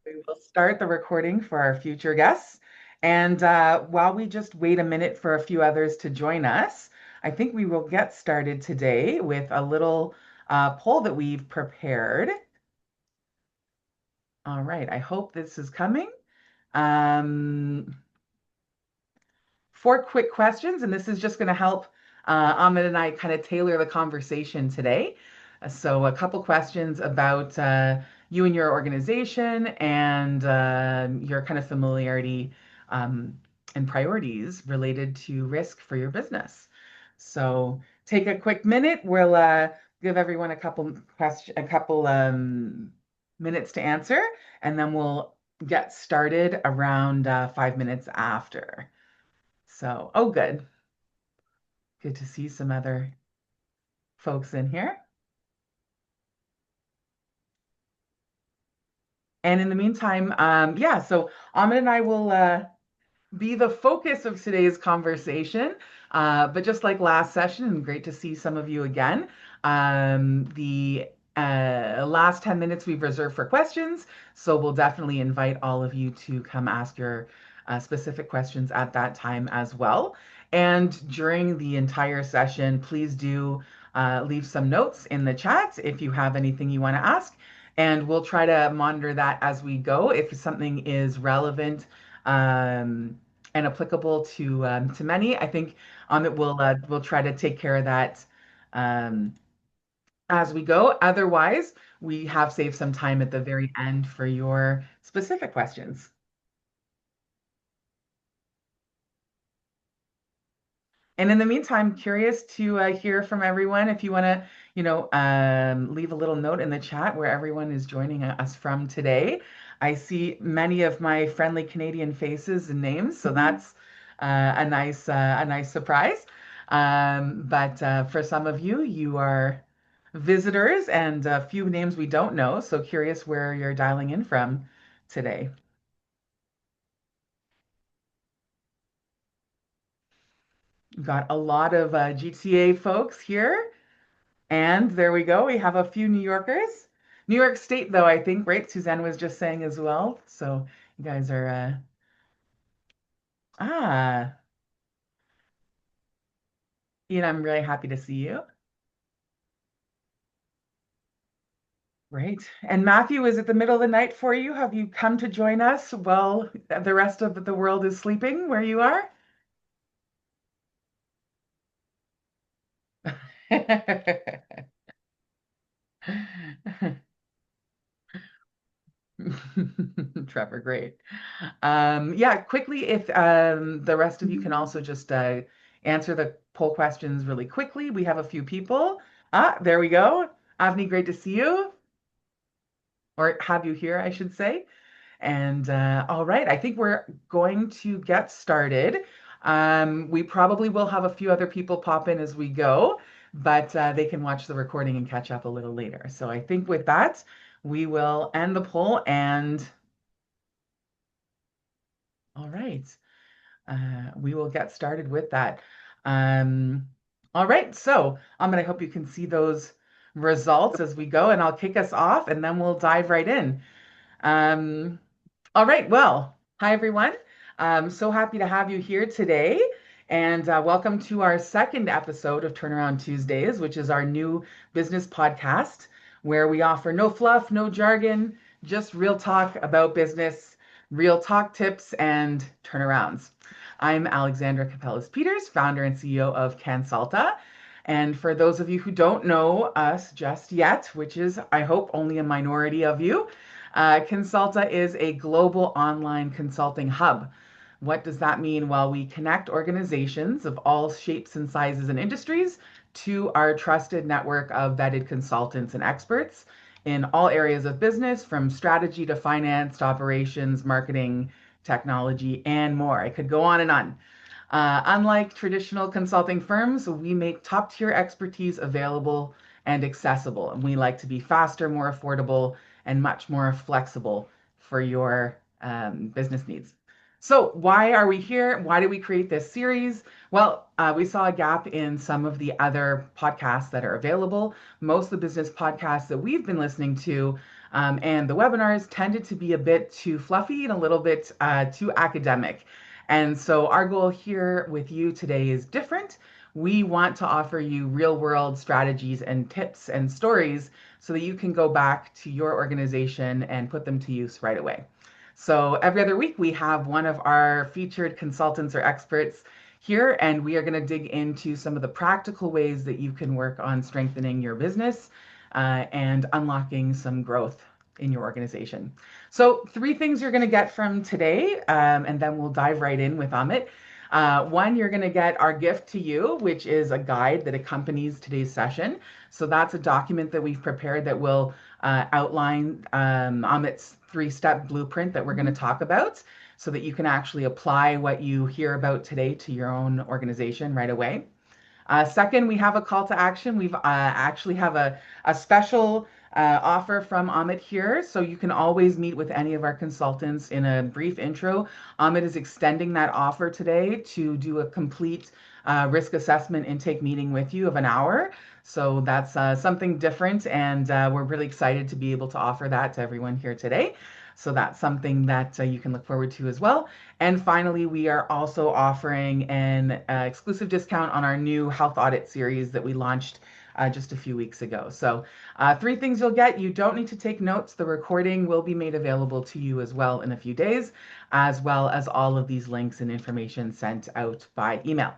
We will start the recording for our future guests. And while we just wait a minute for a few others to join us, I think we will get started today with a little poll that we've prepared. All right, I hope this is coming. Um, Four quick questions, and this is just going to help Amit and I kind of tailor the conversation today. So, a couple questions about you and your organization and your kind of familiarity um, and priorities related to risk for your business. So, take a quick minute. We'll give everyone a couple minutes to answer, and then we'll get started around 5 minutes after. So, oh, good. Good to see some other folks in here. And in the meantime, yeah, so Amit and I will be the focus of today's conversation. But just like last session, and great to see some of you again, the last 10 minutes we've reserved for questions. So we'll definitely invite all of you to come ask your specific questions at that time as well. And during the entire session, please do leave some notes in the chat if you have anything you want to ask. And we'll try to monitor that as we go. If something is relevant, and applicable to many. I think it will try to take care of that um, as we go. Otherwise, we have saved some time at the very end for your specific questions. And in the meantime, curious to hear from everyone. If you want to, leave a little note in the chat where everyone is joining us from today. I see many of my friendly Canadian faces and names, so that's a nice surprise. But for some of you, you are visitors, and a few names we don't know. So curious where you're dialing in from today. Got a lot of GTA folks here. And there we go. We have a few New Yorkers. New York State, though, I think, right? Suzanne was just saying as well. So you guys are, ah, Ian, I'm really happy to see you. Right. And Matthew, is it the middle of the night for you? Have you come to join us while the rest of the world is sleeping where you are? Trevor, great. Yeah, quickly, if the rest of you can also just answer the poll questions really quickly. We have a few people. Ah, there we go. Avni, great to see you, or have you here, I should say. And all right, I think we're going to get started. We probably will have a few other people pop in as we go, but they can watch the recording and catch up a little later. So I think with that, we will end the poll and all right. We will get started with that. Um, all right, so I hope you can see those results as we go, and I'll kick us off, and then we'll dive right in. Um, all right, well, hi everyone. I'm so happy to have you here today, and welcome to our second episode of Turnaround Tuesdays, which is our new business podcast where we offer no fluff, no jargon, just real talk about business, real talk tips, and turnarounds. I'm Alexandra Capellas Peters, founder and CEO of Cansulta. And for those of you who don't know us just yet, which is, I hope, only a minority of you, Consulta is a global online consulting hub. What does that mean? Well, we connect organizations of all shapes and sizes and industries to our trusted network of vetted consultants and experts in all areas of business, from strategy to finance to operations, marketing, technology, and more. I could go on and on. Unlike traditional consulting firms, we make top tier expertise available and accessible. And we like to be faster, more affordable, and much more flexible for your business needs. So, why are we here? Why did we create this series? Well, we saw a gap in some of the other podcasts that are available. Most of the business podcasts that we've been listening to And the webinars tended to be a bit too fluffy and a little bit too academic. And so our goal here with you today is different. We want to offer you real world strategies and tips and stories so that you can go back to your organization and put them to use right away. So every other week, we have one of our featured consultants or experts here, and we are going to dig into some of the practical ways that you can work on strengthening your business and unlocking some growth in your organization. So, three things you're going to get from today, and then we'll dive right in with Amit. One, you're going to get our gift to you, which is a guide that accompanies today's session. So that's a document that we've prepared that will outline Amit's three-step blueprint that we're going to talk about so that you can actually apply what you hear about today to your own organization right away. Second, we have a call to action. We've actually have a special offer from Amit here. So you can always meet with any of our consultants in a brief intro. Amit is extending that offer today to do a complete risk assessment intake meeting with you of an hour. So that's something different, and we're really excited to be able to offer that to everyone here today. So that's something that you can look forward to as well. And finally, we are also offering an exclusive discount on our new health audit series that we launched just a few weeks ago. So, three things you'll get. You don't need to take notes. The recording will be made available to you as well in a few days, as well as all of these links and information sent out by email.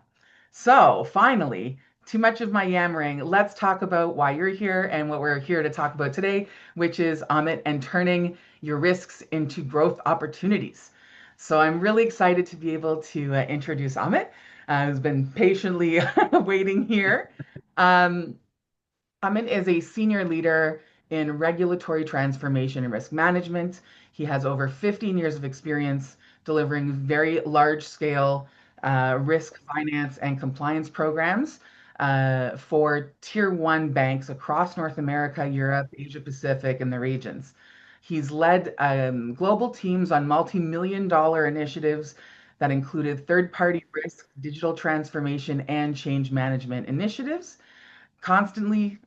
So, finally, too much of my yammering. Let's talk about why you're here and what we're here to talk about today, which is Amit and turning your risks into growth opportunities. So I'm really excited to be able to introduce Amit, who's been patiently waiting here. Um, Amit is a senior leader in regulatory transformation and risk management. He has over 15 years of experience delivering very large scale risk, finance, and compliance programs for tier one banks across North America, Europe, Asia Pacific, and the regions. He's led global teams on multi-million dollar initiatives that included third party risk, digital transformation, and change management initiatives, constantly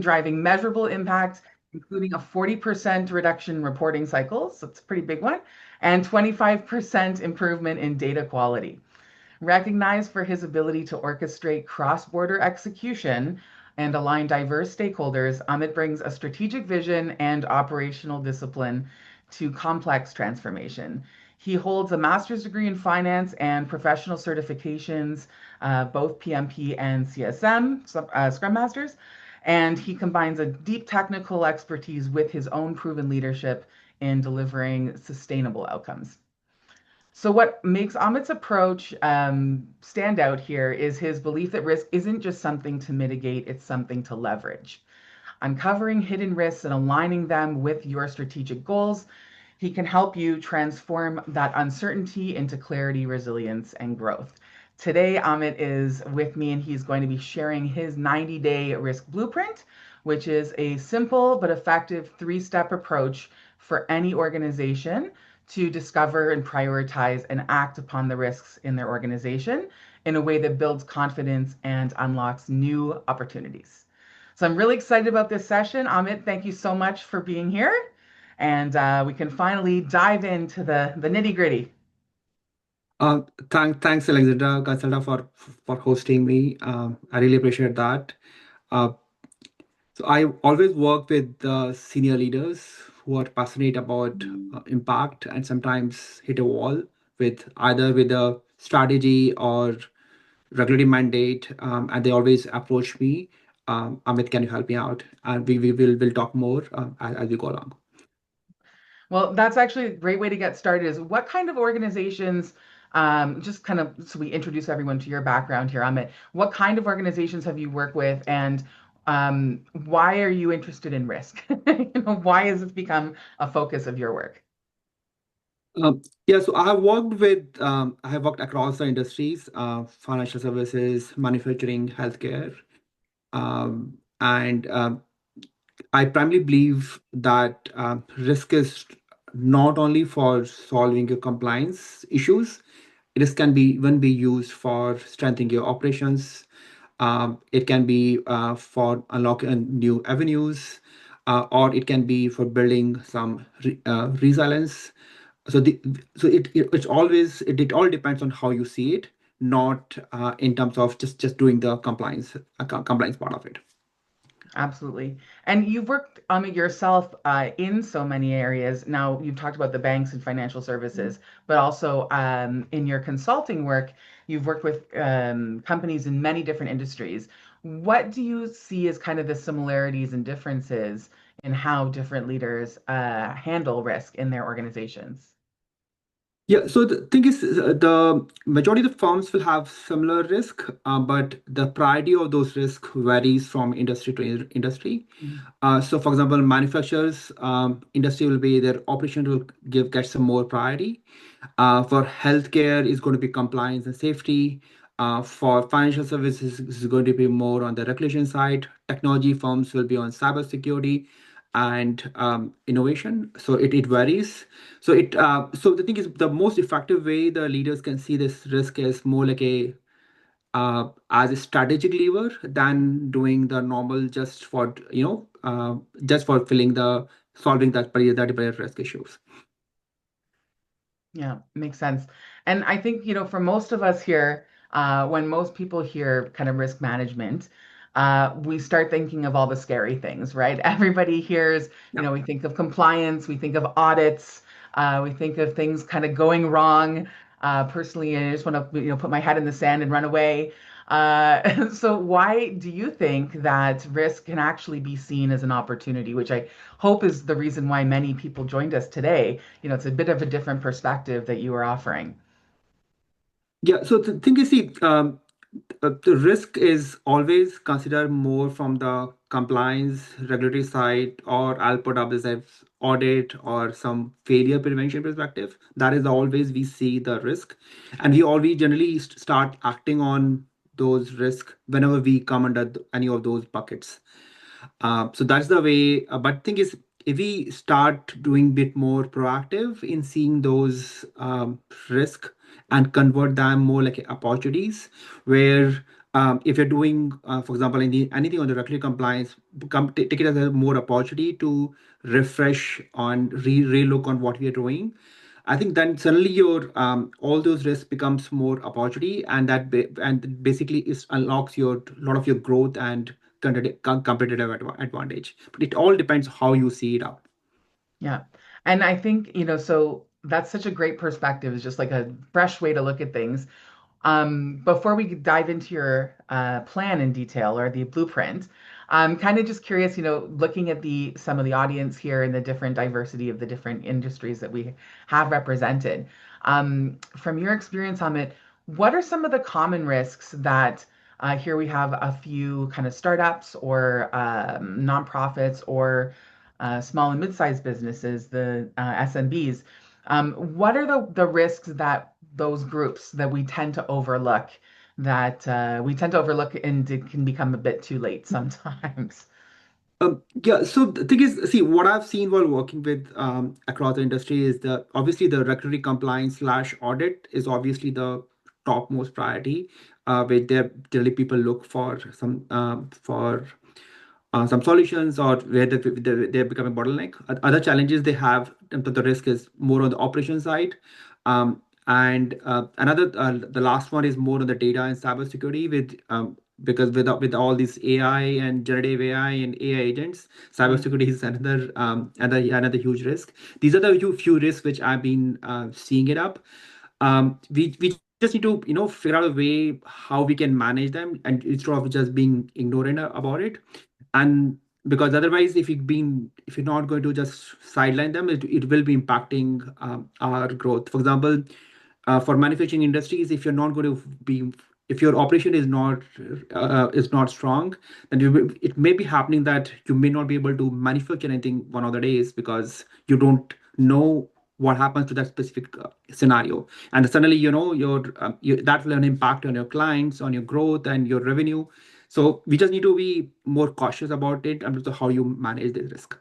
driving measurable impact, including a 40% reduction in reporting cycles. That's a pretty big one, and 25% improvement in data quality. Recognized for his ability to orchestrate cross border execution and align diverse stakeholders, Amit brings a strategic vision and operational discipline to complex transformation. He holds a master's degree in finance and professional certifications, both PMP and CSM, Scrum Masters, and he combines a deep technical expertise with his own proven leadership in delivering sustainable outcomes. So, what makes Amit's approach stand out here is his belief that risk isn't just something to mitigate, it's something to leverage. Uncovering hidden risks and aligning them with your strategic goals, he can help you transform that uncertainty into clarity, resilience, and growth. Today, Amit is with me and he's going to be sharing his 90-day risk blueprint, which is a simple but effective three-step approach for any organization to discover and prioritize and act upon the risks in their organization in a way that builds confidence and unlocks new opportunities. So I'm really excited about this session. Amit, thank you so much for being here. And we can finally dive into the nitty gritty. Thanks, Alexandra Cansulta, for hosting me. I really appreciate that. Uh, so I always work with senior leaders who are passionate about impact and sometimes hit a wall with either with a strategy or regulatory mandate, and they always approach me. Amit, can you help me out? And we'll talk more as we go along. Well, that's actually a great way to get started is what kind of organizations, just kind of so we introduce everyone to your background here, Amit, what kind of organizations have you worked with and why are you interested in risk? Why has this become a focus of your work? Yeah, so I have worked across the industries, financial services, manufacturing, healthcare, and I primarily believe that risk is not only for solving your compliance issues, it can be even be used for strengthening your operations. It can be for unlocking new avenues, or it can be for building some resilience. So it all depends on how you see it, not in terms of just doing the compliance part of it. Absolutely. And you've worked on it yourself in so many areas. Now, you've talked about the banks and financial services, but also in your consulting work, you've worked with companies in many different industries. What do you see as kind of the similarities and differences in how different leaders handle risk in their organizations? Yeah, so the thing is, the majority of the firms will have similar risk, but the priority of those risks varies from industry to industry. Mhm. So, for example, manufacturers industry will be their operation will get some more priority. For healthcare, is going to be compliance and safety. For financial services, is going to be more on the regulation side. Technology firms will be on cybersecurity and innovation. So it varies. So the thing is, the most effective way the leaders can see this risk is more like a as a strategic lever than doing the normal just for just for filling the solving that risk issues. Yeah, makes sense. And I think, for most of us here, when most people hear kind of risk management, we start thinking of all the scary things, right? Everybody hears, Yeah. we think of compliance, we think of audits, we think of things kind of going wrong. Personally, I just want to, put my head in the sand and run away. So why do you think that risk can actually be seen as an opportunity, which I hope is the reason why many people joined us today? It's a bit of a different perspective that you are offering. Yeah, so the thing is, see, the risk is always considered more from the compliance regulatory side, or I'll put up this as audit or some failure prevention perspective. That is always we see the risk, and we always generally start acting on those risks whenever we come under any of those buckets. So that's the way. But thing is, if we start doing bit more proactive in seeing those risk and convert them more like opportunities, where if you're doing, for example, anything on the regulatory compliance, take it as a more opportunity to refresh on relook on what we are doing. I think then suddenly your all those risks becomes more opportunity, and and basically is unlocks your lot of your growth and competitive advantage. But it all depends how you see it out. Yeah. And I think, so that's such a great perspective. It's just like a fresh way to look at things. Before we dive into your plan in detail or the blueprint, I'm kind of just curious, looking at the some of the audience here and the different diversity of the different industries that we have represented. From your experience, Amit, what are some of the common risks that here we have a few kind of startups or nonprofits or small and mid-sized businesses, the SMBs. What are the risks that those groups that we tend to overlook and it can become a bit too late sometimes? Yeah, so the thing is, see, what I've seen while working with across the industry is that obviously the regulatory compliance slash audit is obviously the topmost priority, where there generally people look for some solutions or where they're becoming bottleneck. Other challenges they have in terms of the risk is more on the operation side. And another, the last one is more on the data and cybersecurity because with all these AI and generative AI and AI agents, Mm, cybersecurity is another huge risk. These are the few risks which I've been seeing it up. We just need to figure out a way how we can manage them and instead of just being ignorant about it. And because otherwise if you're not going to just sideline them, it will be impacting our growth. For example, for manufacturing industries, if you're not going to be if your operation is not strong, then it may be happening that you may not be able to manufacture anything one of the days because you don't know what happens to that specific scenario, and suddenly that will have an impact on your clients, on your growth and your revenue. So we just need to be more cautious about it and also how you manage the risk.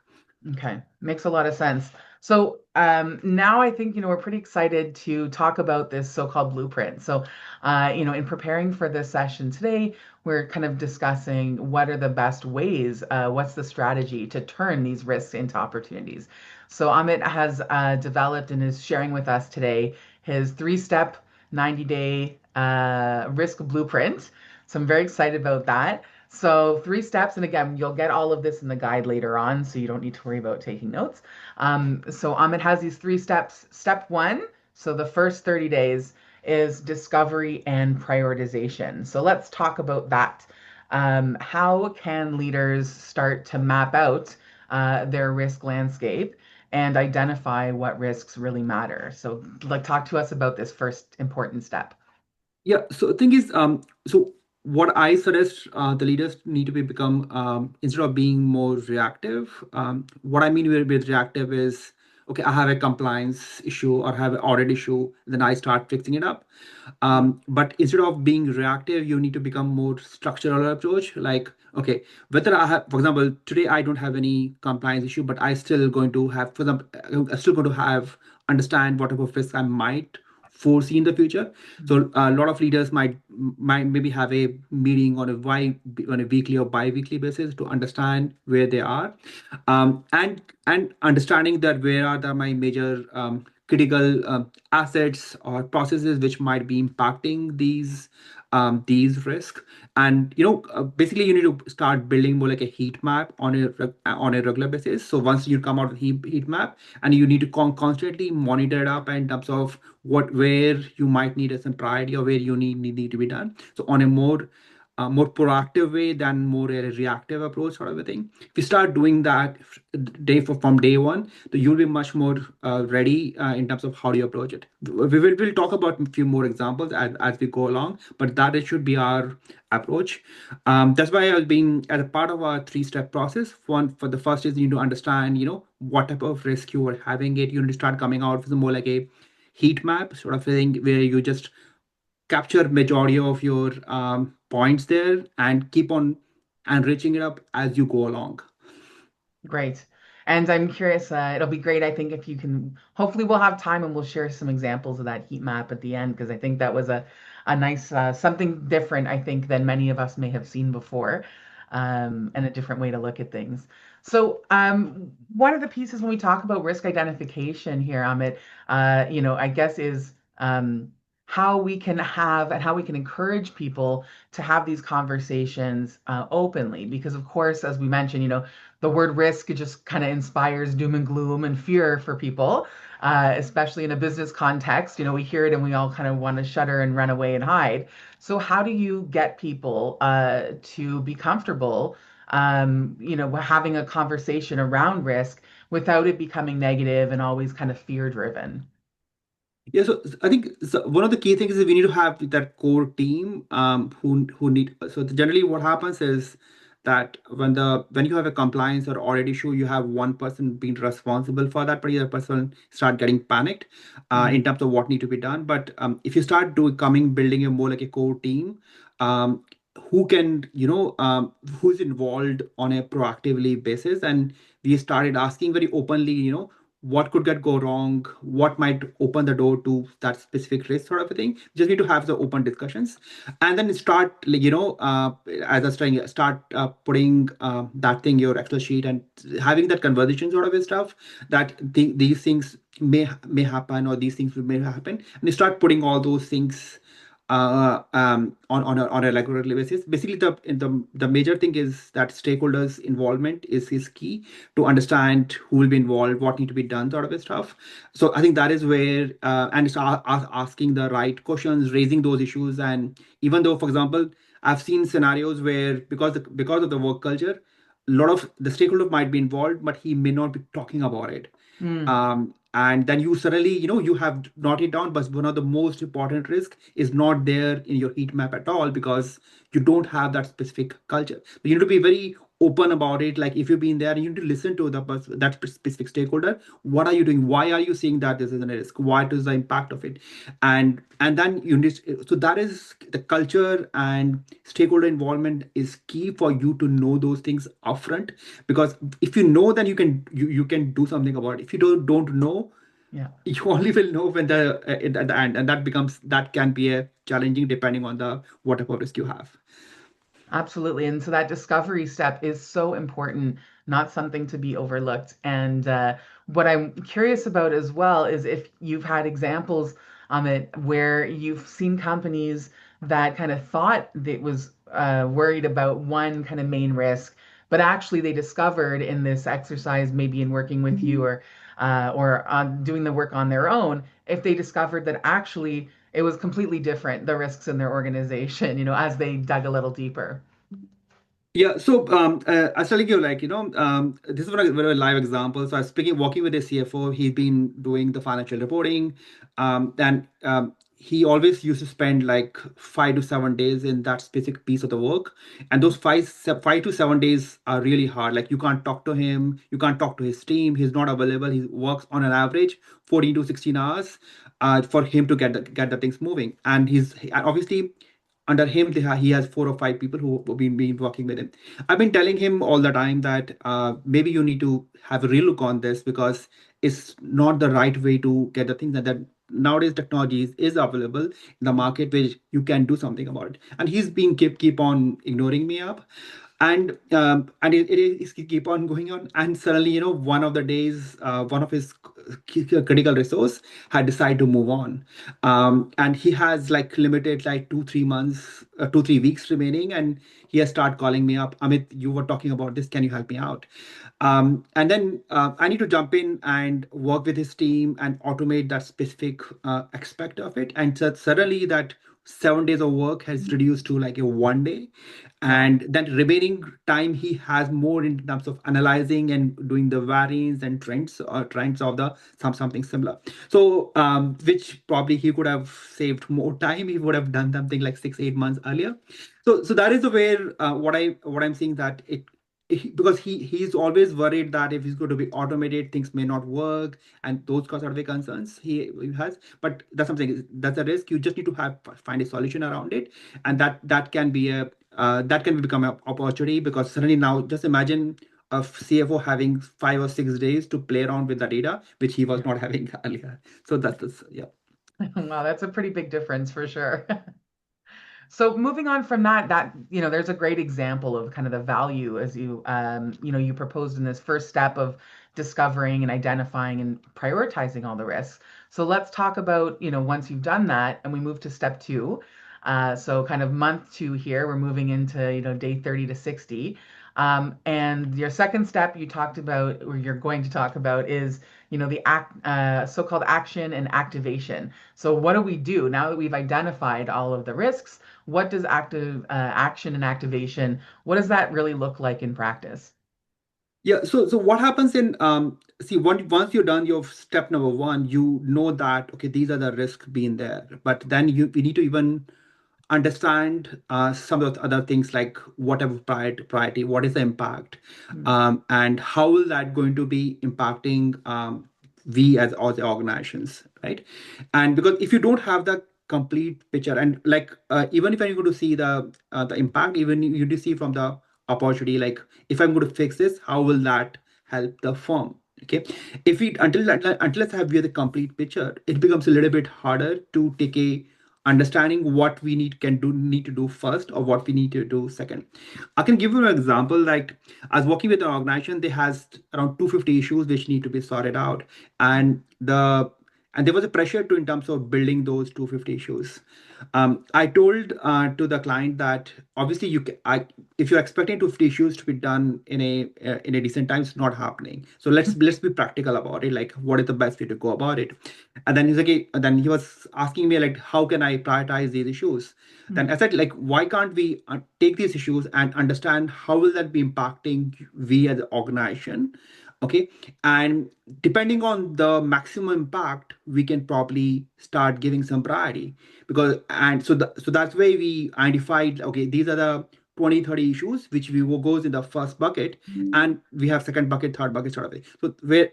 Okay, makes a lot of sense. So now I think, we're pretty excited to talk about this so-called blueprint. So, in preparing for this session today, we're kind of discussing what are the best ways, what's the strategy to turn these risks into opportunities. So Amit has developed and is sharing with us today his three-step 90-day risk blueprint. So I'm very excited about that. So, three steps, and again, you'll get all of this in the guide later on, so you don't need to worry about taking notes. So, Amit has these three steps. Step one, so the first 30 days is discovery and prioritization. So, let's talk about that. How can leaders start to map out their risk landscape and identify what risks really matter? So, like, talk to us about this first important step. Yeah, so the thing is, so what I suggest the leaders need to be become instead of being more reactive. What I mean with reactive is, okay, I have a compliance issue or have an audit issue, then I start fixing it up. But instead of being reactive, you need to become more structural approach. Like, okay, whether I have, for example, today I don't have any compliance issue, but I still going to have, for example, I'm still going to have understand what type of risk I might foresee in the future. So a lot of leaders might maybe have a meeting on a weekly or bi-weekly basis to understand where they are, and understanding that where are my major critical assets or processes which might be impacting these risks. And basically you need to start building more like a heat map on a regular basis. So once you come out with heat map, and you need to constantly monitor it up in terms of where you might need some priority or where you need to be done. So on a more proactive way than more a reactive approach sort of a thing. If you start doing that from day one, so you'll be much more ready in terms of how do you approach it. We'll talk about a few more examples as we go along, but that it should be our approach. That's why I was being as a part of our three-step process. One, for the first is you need to understand, what type of risk you are having it. You need to start coming out with more like a heat map sort of thing where you just capture majority of your points there and keep on enriching it up as you go along. Great. And I'm curious, it'll be great, I think, if you can, hopefully we'll have time and we'll share some examples of that heat map at the end, because I think that was a nice, something different, I think, than many of us may have seen before, and a different way to look at things. So, one of the pieces when we talk about risk identification here, Amit, I guess is how we can have and how we can encourage people to have these conversations openly, because of course, as we mentioned, the word risk just kind of inspires doom and gloom and fear for people, especially in a business context. We hear it and we all kind of want to shudder and run away and hide. So, how do you get people to be comfortable, having a conversation around risk without it becoming negative and always kind of fear driven? Yeah, so I think one of the key things is we need to have that core team who need. So generally, what happens is that when you have a compliance or audit issue, you have one person being responsible for that particular person start getting panicked in Mhm. terms of what need to be done. But if you start building a more like a core team, um, who can who's involved on a proactively basis, and we started asking very openly, what could get go wrong, what might open the door to that specific risk sort of a thing. Just need to have the open discussions, and then start like, as I was saying, start putting that thing your Excel sheet and having that conversation sort of a stuff that these things may happen or these things may happen, and you start putting all those things on a regular basis. Basically, the major thing is that stakeholders' involvement is key to understand who will be involved, what need to be done, sort of stuff. So I think that is where and it's asking the right questions, raising those issues, and even though, for example, I've seen scenarios where because of the work culture, a lot of the stakeholder might be involved, but he may not be talking about it. Mm, And then you suddenly, you have not it down, but one of the most important risk is not there in your heat map at all because you don't have that specific culture. So you need to be very open about it. Like if you've been there, you need to listen to that specific stakeholder. What are you doing? Why are you seeing that this is a risk? What is the impact of it? And then you need, so that is the culture, and stakeholder involvement is key for you to know those things upfront. Because if you know, then you can do something about it. If you don't know, Yeah. you only will know when at the end, and that can be a challenging depending on the whatever risk you have. Absolutely. And so that discovery step is so important, not something to be overlooked. And what I'm curious about as well is if you've had examples on it where you've seen companies that kind of thought that was worried about one kind of main risk, but actually they discovered in this exercise, maybe in working with you or on doing the work on their own, if they discovered that actually it was completely different, the risks in their organization, as they dug a little deeper. Yeah, so I was telling you, like, this is a very live example. So I was working with a CFO. He's been doing the financial reporting, and he always used to spend like 5 to 7 days in that specific piece of the work. And those 5 to 7 days are really hard. Like you can't talk to him, you can't talk to his team. He's not available. He works on an average 14 to 16 hours, for him to get the things moving. And obviously under him he has 4 or 5 people who have been working with him. I've been telling him all the time that maybe you need to have a real look on this, because it's not the right way to get the things, that nowadays technology is available in the market which you can do something about it. And he's been keep on ignoring me up. And it is keep on going on. And suddenly, one of the days, one of his critical resource had decided to move on. And he has like limited like 2 3 months, 2 3 weeks remaining. And he has started calling me up. Amit, you were talking about this, can you help me out? And then I need to jump in and work with his team and automate that specific aspect of it. And so suddenly that 7 days of work has reduced to like a 1 day. Wow. And that remaining time he has more in terms of analyzing and doing the variance and trends of the something similar. So which probably he could have saved more time. He would have done something like 6 8 months earlier. So that is the where what I'm seeing, that because he's always worried that if he's going to be automated, things may not work, and those cause are the concerns he has. But that's something, that's a risk. You just need to find a solution around it, and that can be that can become an opportunity. Because suddenly now, just imagine a CFO having 5 or 6 days to play around with the data, which he was Yeah. not having earlier. So yeah. Wow, that's a pretty big difference for sure. So moving on from that, there's a great example of kind of the value as you proposed in this first step of discovering and identifying and prioritizing all the risks. So let's talk about, once you've done that and we move to step two. So kind of month two here, we're moving into, day 30 to 60. And your second step you talked about, or you're going to talk about is, so-called action and activation. So what do we do now that we've identified all of the risks? What does active action and activation, what does that really look like in practice? Yeah, so what happens in see, once you're done your step number one, you know that okay, these are the risks being there. But then we need to even understand some of the other things, like whatever priority, what is the impact, Hmm. and how will that going to be impacting we as the organizations, right? And because if you don't have the complete picture, and like even if I'm going to see the impact, even you do see from the opportunity, like if I'm going to fix this, how will that help the firm? Okay, if we until I have the complete picture, it becomes a little bit harder to take a understanding what we need to do first, or what we need to do second. I can give you an example. Like I was working with an organization, they has around 250 issues which need to be sorted out. And there was a pressure to in terms of building those 250 issues. I told to the client that obviously if you're expecting 250 issues to be done in a decent time, it's not happening. So let's be practical about it. Like what is the best way to go about it? And then he's like, then he was asking me like, how can I prioritize these issues? Then I Hmm. said like, why can't we take these issues and understand how will that be impacting we as an organization? Okay, and depending on the maximum impact, we can probably start giving some priority. Because and so that's why we identified, okay, these are the 20, 30 issues, which we will goes in the first bucket, and we have second bucket, third bucket sort of thing. So where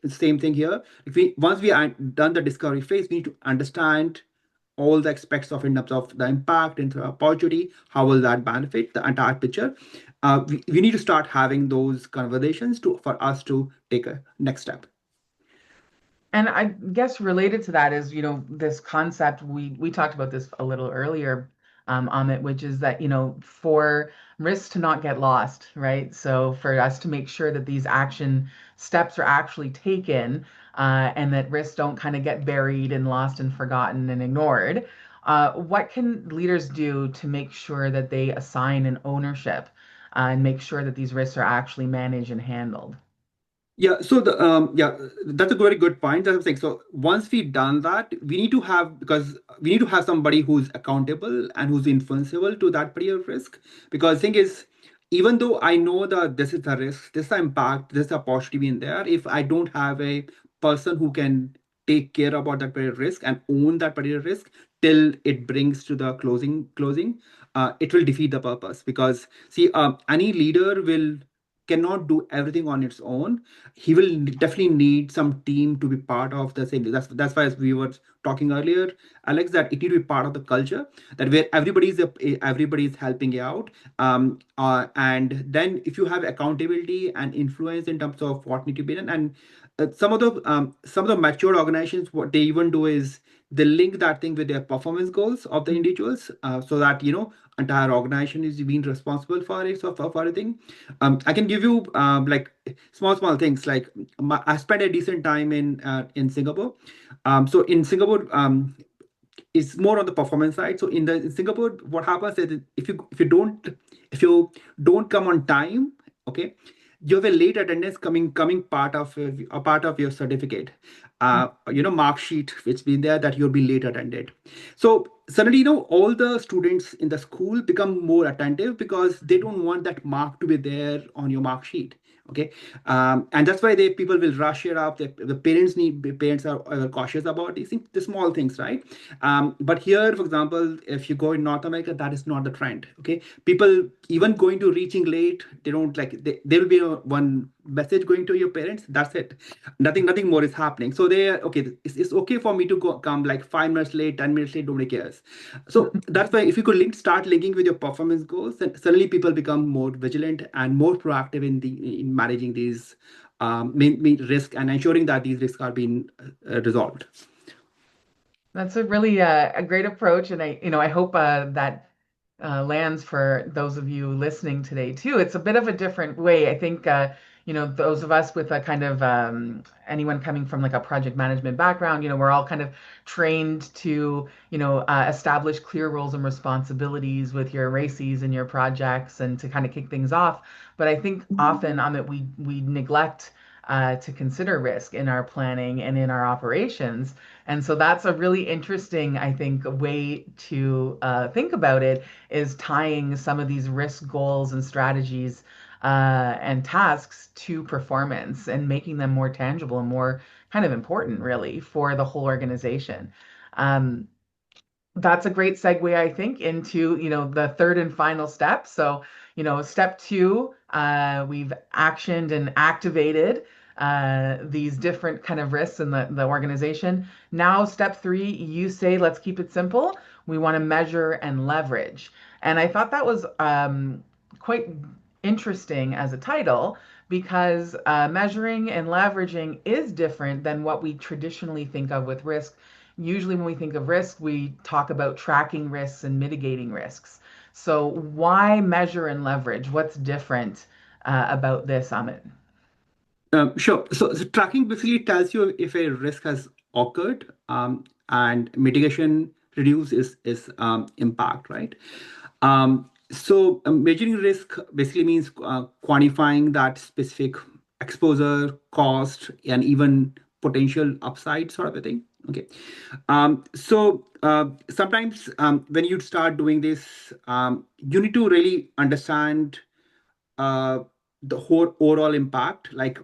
same thing here. If we once we are done the discovery phase, we need to understand all the aspects of in terms of the impact and the opportunity, how will that benefit the entire picture. We need to start having those conversations to for us to take a next step. And I guess related to that is, this concept we talked about this a little earlier, Amit, which is that, for risks to not get lost, right? So for us to make sure that these action steps are actually taken, and that risks don't kind of get buried and lost and forgotten and ignored, what can leaders do to make sure that they assign an ownership, and make sure that these risks are actually managed and handled? Yeah, so that's a very good point. That's what I'm saying. So once we've done that, we need to have because we need to have somebody who's accountable and who's influenceable to that particular risk. Because thing is, even though I know that this is the risk, this is the impact, this is the opportunity in there, if I don't have a person who can take care about that particular risk and own that particular risk till it brings to the closing, it will defeat the purpose. Because see, any leader will cannot do everything on its own. He will definitely need some team to be part of the same. That's why, as we were talking earlier, Alex, that it need to be part of the culture that where everybody is helping out. And then if you have accountability and influence in terms of what need to be done, and some of the mature organizations, what they even do is they link that thing with their performance goals of the individuals, so that entire organization is being responsible for it, so for everything. I can give you like small things like I spent a decent time in Singapore. So in Singapore, it's more on the performance side. So in Singapore, what happens is if you don't come on time, okay, you have a late attendance coming part of a part of your certificate, mark sheet which been there that you'll be late attended. So suddenly, all the students in the school become more attentive because they don't want that mark to be there on your mark sheet. Okay, and that's why people will rush it up. The parents are cautious about these things, the small things, right? But here, for example, if you go in North America, that is not the trend. Okay, people even going to reaching late, they don't like. There will be one message going to your parents. That's it. Nothing more is happening. So they are okay. It's okay for me to come like 5 minutes late, 10 minutes late. Nobody cares. So that's why if you could start linking with your performance goals, then suddenly people become more vigilant and more proactive in managing these main risk and ensuring that these risks are being resolved. That's a really a great approach, and I hope that lands for those of you listening today too. It's a bit of a different way. I think those of us with a kind of anyone coming from like a project management background, we're all kind of trained to establish clear roles and responsibilities with your races and your projects, and to kind of kick things off. But I think often on it we neglect. To consider risk in our planning and in our operations. And so that's a really interesting, I think, way to think about it, is tying some of these risk goals and strategies and tasks to performance and making them more tangible and more kind of important, really, for the whole organization. Um, that's a great segue, I think, into, the third and final step. So, step two, we've actioned and activated these different kind of risks in the organization. Now, step three, you say, let's keep it simple. We want to measure and leverage. And I thought that was quite interesting as a title, because measuring and leveraging is different than what we traditionally think of with risk. Usually, when we think of risk, we talk about tracking risks and mitigating risks. So, why measure and leverage? What's different about this, Amit? Sure. So tracking basically tells you if a risk has occurred, and mitigation reduce is impact, right? Measuring risk basically means quantifying that specific exposure, cost, and even potential upside sort of a thing. Okay. Sometimes when you start doing this, you need to really understand uh, the whole overall impact. Like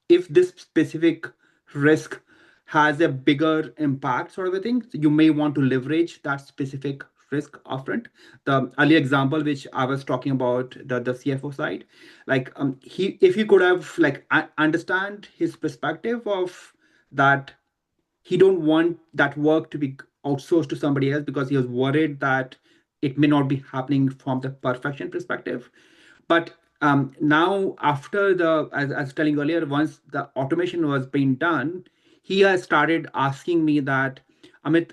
if this specific risk has a bigger impact, sort of a thing, so you may want to leverage that specific risk upfront. The early example which I was talking about, the CFO side, like he if he could have like understand his perspective of that, he don't want that work to be outsourced to somebody else because he was worried that it may not be happening from the perfection perspective. But now, after as I was telling earlier, once the automation was being done, he has started asking me that, Amit,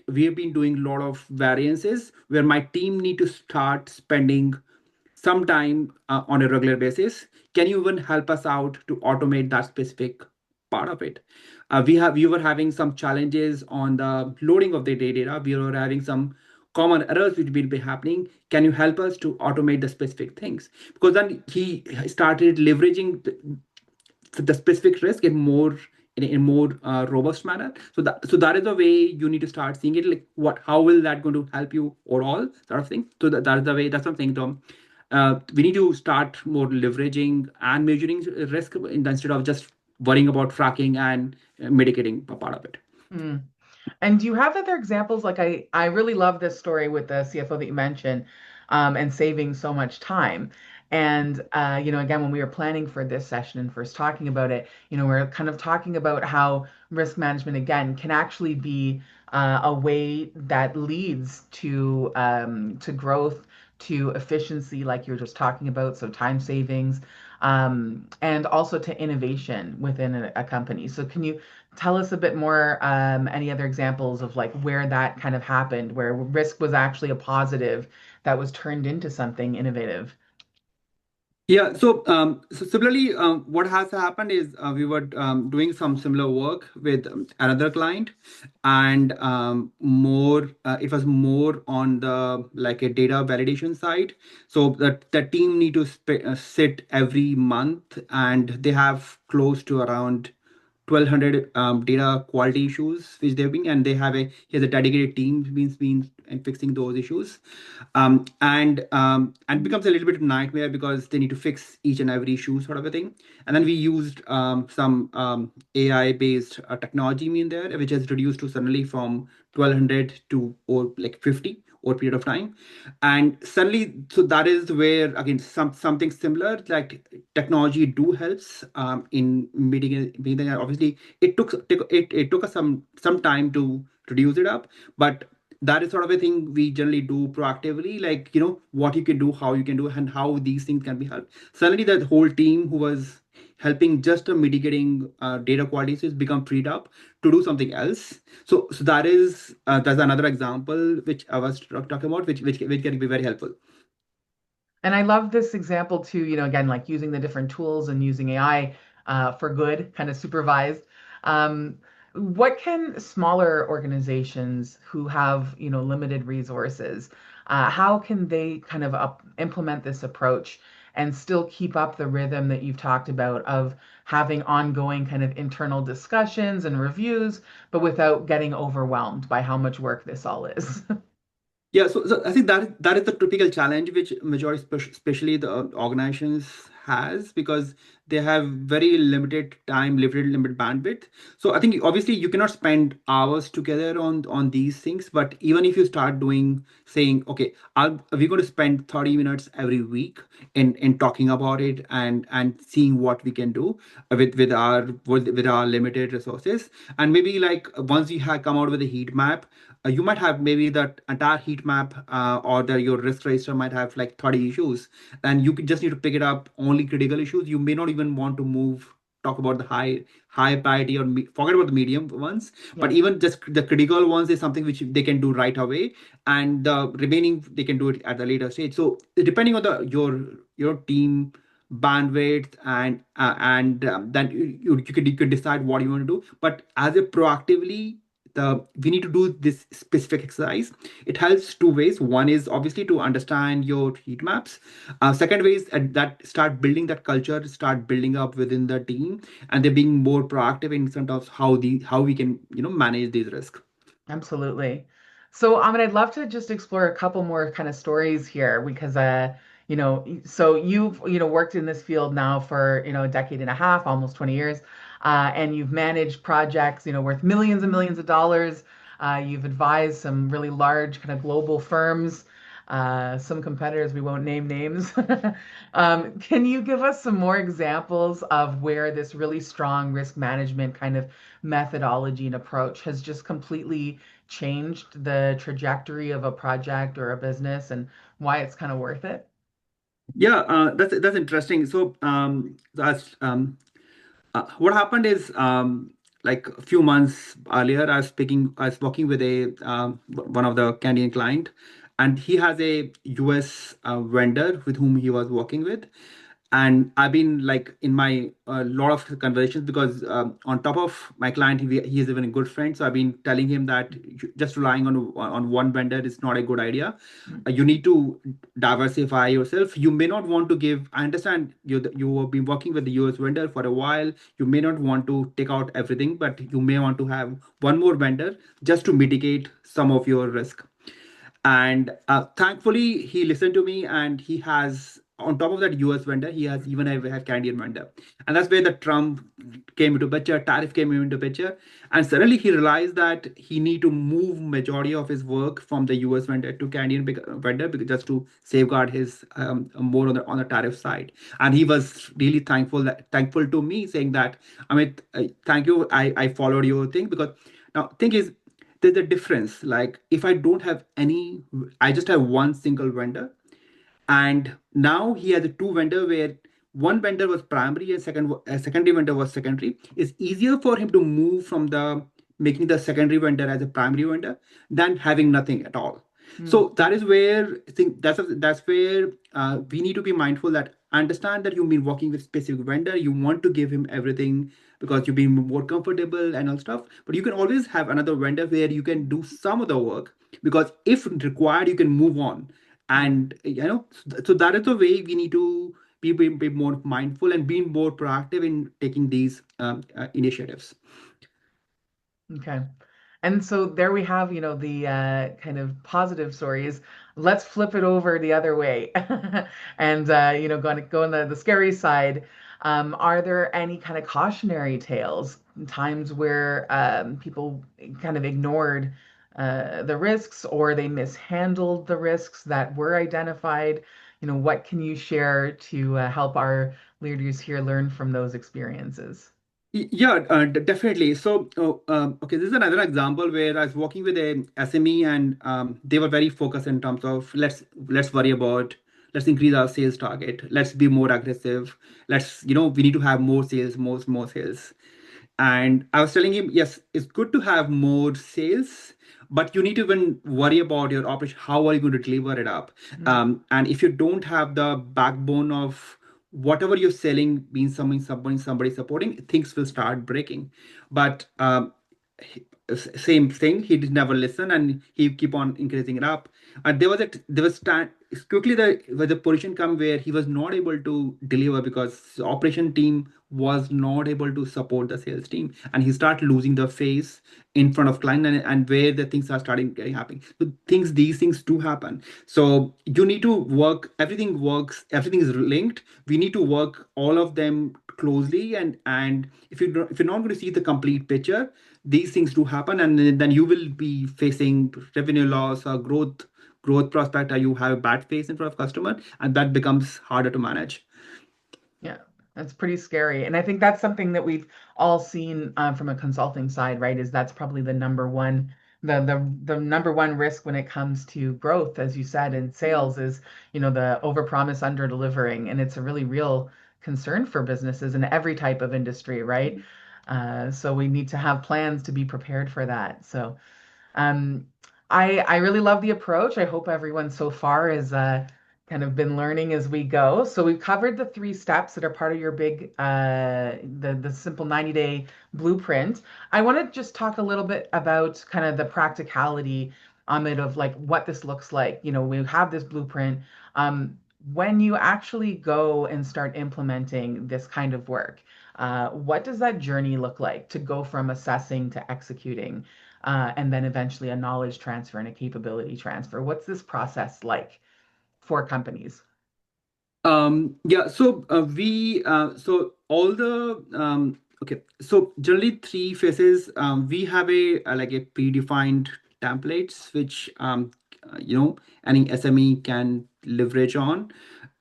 we've been doing a lot of variances where my team need to start spending some time on a regular basis. Can you even help us out to automate that specific part of it? We were having some challenges on the loading of the data. We were having some common errors which will be happening. Can you help us to automate the specific things? Because then he started leveraging the specific risk in more robust manner. So that is the way you need to start seeing it. Like how will that going to help you overall, sort of thing. So that is the way. That's something, Tom. We need to start more leveraging and measuring risk instead of just worrying about tracking and mitigating a part of it. Hmm. And do you have other examples? Like I really love this story with the CFO that you mentioned, and saving so much time. And again, when we were planning for this session and first talking about it, we're kind of talking about how risk management again can actually be a way that leads to growth, to efficiency, like you were just talking about, so time savings, and also to innovation within a company. So can you tell us a bit more, any other examples of like where that kind of happened, where risk was actually a positive that was turned into something innovative? Yeah, so similarly, what has happened is we were doing some similar work with another client, and it was more on the like a data validation side. So that the team need to sit every month, and they have close to around 1,200 data quality issues which they've been, and they have a he has a dedicated team been and fixing those issues. And it becomes a little bit of nightmare because they need to fix each and every issue, sort of a thing. And then we used some AI based technology in there, which has reduced to suddenly from 1,200 to or like 50 over a period of time. And suddenly, so that is where again something similar like technology do helps in meeting. Obviously it took us some time to reduce it up, but that is sort of a thing we generally do proactively, like what you can do, how you can do, and how these things can be helped. Suddenly that whole team who was helping just mitigating data quality issues become freed up to do something else. So that's another example which I was talking about, which can be very helpful. And I love this example too, again, like using the different tools and using AI for good, kind of supervised. Um, what can smaller organizations who have, limited resources, how can they kind of implement this approach and still keep up the rhythm that you've talked about of having ongoing kind of internal discussions and reviews, but without getting overwhelmed by how much work this all is? Yeah, so I think that is the typical challenge which majority, especially the organizations has, because they have very limited time, limited bandwidth. So I think obviously you cannot spend hours together on these things, but even if you start doing saying, okay, we're going to spend 30 minutes every week in talking about it and seeing what we can do with our limited resources, and maybe like once you have come out with a heat map, you might have maybe that entire heat map or your risk register might have like 30 issues, and you just need to pick it up only critical issues. You may not even want to talk about the high priority or forget about the medium ones, but Yeah, even just the critical ones is something which they can do right away, and the remaining they can do it at the later stage. So depending on your team bandwidth, and then you could decide what you want to do. But as a proactively, we need to do this specific exercise. It helps two ways. One is obviously to understand your heat maps. Second way is that start building that culture, start building up within the team, and they're being more proactive in terms of how we can manage these risks. absolutely. So, Amit, I'd love to just explore a couple more kind of stories here because, so you've, worked in this field now for, a decade and a half, almost 20 years, and you've managed projects, worth millions and millions of dollars. You've advised some really large kind of global firms, some competitors, we won't name names. Can you give us some more examples of where this really strong risk management kind of methodology and approach has just completely changed the trajectory of a project or a business and why it's kind of worth it? Yeah, that's interesting. So, what happened is, like a few months earlier, I was working with a one of the Canadian client, and he has a US vendor with whom he was working with, and I've been like in my lot of conversations because on top of my client, he is even a good friend. So I've been telling him that just relying on one vendor is not a good idea. Mm, You need to diversify yourself. You may not want to give. I understand you have been working with the US vendor for a while. You may not want to take out everything, but you may want to have one more vendor just to mitigate some of your risk. And thankfully, he listened to me, and he has, on top of that US vendor, he has even a Canadian vendor. And that's where the Trump came into picture, tariff came into picture. And suddenly he realized that he need to move majority of his work from the US vendor to Canadian vendor because just to safeguard his more on the tariff side. And he was really thankful to me, saying that, Amit, thank you. I followed your thing because now thing is there's a difference. Like if I don't have any, I just have one single vendor, and now he has a two vendor where one vendor was primary and secondary vendor was secondary. It's easier for him to move from the making the secondary vendor as a primary vendor than having nothing at all. mm, So that is where I think that's where we need to be mindful that understand that you've been working with specific vendor, you want to give him everything because you've been more comfortable and all stuff, but you can always have another vendor where you can do some of the work because if required you can move on. mm. And so that is the way we need to be more mindful and being more proactive in taking these initiatives. Okay. And so there we have, the kind of positive stories. Let's flip it over the other way. And go on the scary side. Are there any kind of cautionary tales, times where people kind of ignored the risks or they mishandled the risks that were identified? What can you share to help our leaders here learn from those experiences? Yeah, definitely. So, okay, this is another example where I was working with a SME, and they were very focused in terms of let's worry about, let's increase our sales target, let's be more aggressive, let's we need to have more sales, more sales. And I was telling him, yes, it's good to have more sales, but you need to even worry about your operation. How are you going to deliver it up? Mm, And if you don't have the backbone of whatever you're selling, being somebody supporting, things will start breaking. But same thing, he did never listen, and he keep on increasing it up. And there was quickly the position come where he was not able to deliver because the operation team was not able to support the sales team, and he start losing the face in front of client, and where the things are starting getting happening. So these things do happen. So you need to work, everything works, everything is linked. We need to work all of them closely, and if you're not going to see the complete picture, these things do happen, and then you will be facing revenue loss or growth prospect, or you have a bad face in front of customer, and that becomes harder to manage. yeah, that's pretty scary. And I think that's something that we've all seen from a consulting side, right? Is that's probably the number one, the number one risk when it comes to growth, as you said, in sales is, the overpromise, under delivering. And it's a really real concern for businesses in every type of industry, right? So we need to have plans to be prepared for that. So um, I really love the approach. I hope everyone so far has kind of been learning as we go. So we've covered the three steps that are part of your big the simple 90-day blueprint. I want to just talk a little bit about kind of the practicality on it of like what this looks like. We have this blueprint. When you actually go and start implementing this kind of work, what does that journey look like to go from assessing to executing? And then eventually a knowledge transfer and a capability transfer. What's this process like for companies? Yeah, so we so all the Okay, so generally three phases. We have like a predefined templates which any SME can leverage on,